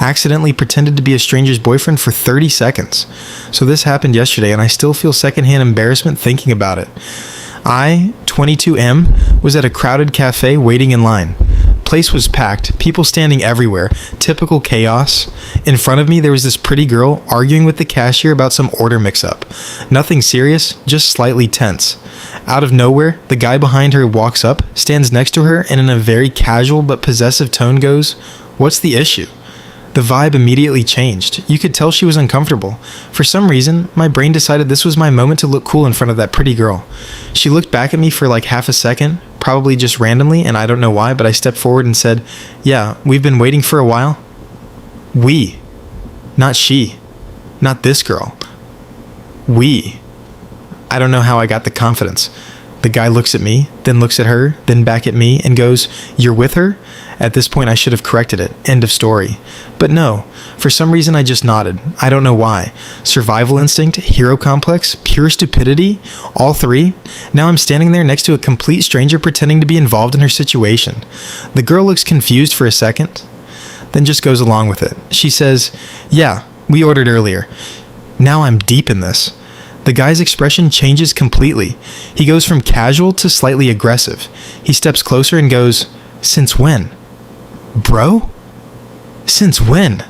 accidentally pretended to be a stranger's boyfriend for 30 seconds. So this happened yesterday, and I still feel secondhand embarrassment thinking about it. I, 22M, was at a crowded cafe waiting in line. Place was packed, people standing everywhere, typical chaos. In front of me, there was this pretty girl arguing with the cashier about some order mix-up. Nothing serious, just slightly tense. Out of nowhere, the guy behind her walks up, stands next to her, and in a very casual but possessive tone goes, "What's the issue?" The vibe immediately changed. You could tell she was uncomfortable. For some reason, my brain decided this was my moment to look cool in front of that pretty girl. She looked back at me for like half a second, probably just randomly, and I don't know why, but I stepped forward and said, "Yeah, we've been waiting for a while." We. Not she. Not this girl. We. I don't know how I got the confidence. The guy looks at me, then looks at her, then back at me, and goes, "You're with her?" At this point, I should have corrected it. End of story. But no, for some reason I just nodded. I don't know why. Survival instinct, hero complex, pure stupidity, all three. Now I'm standing there next to a complete stranger pretending to be involved in her situation. The girl looks confused for a second, then just goes along with it. She says, "Yeah, we ordered earlier." Now I'm deep in this. The guy's expression changes completely. He goes from casual to slightly aggressive. He steps closer and goes, "Since when?" Bro? Since when?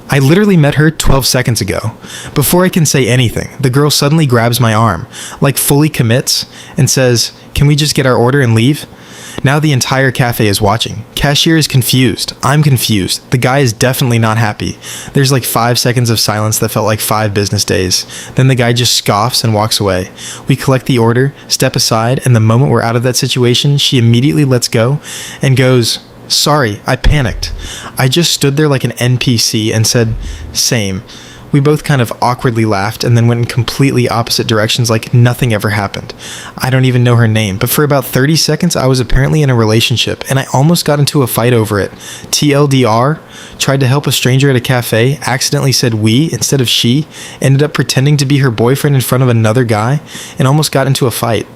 I literally met her 12 seconds ago. Before I can say anything, the girl suddenly grabs my arm, like fully commits, and says, "Can we just get our order and leave?" Now the entire cafe is watching. Cashier is confused. I'm confused. The guy is definitely not happy. There's like 5 seconds of silence that felt like 5 business days. Then the guy just scoffs and walks away. We collect the order, step aside, and the moment we're out of that situation, she immediately lets go and goes, "Sorry, I panicked." I just stood there like an NPC and said, "Same." We both kind of awkwardly laughed and then went in completely opposite directions like nothing ever happened. I don't even know her name, but for about 30 seconds I was apparently in a relationship, and I almost got into a fight over it. TLDR, tried to help a stranger at a cafe, accidentally said we instead of she, ended up pretending to be her boyfriend in front of another guy, and almost got into a fight.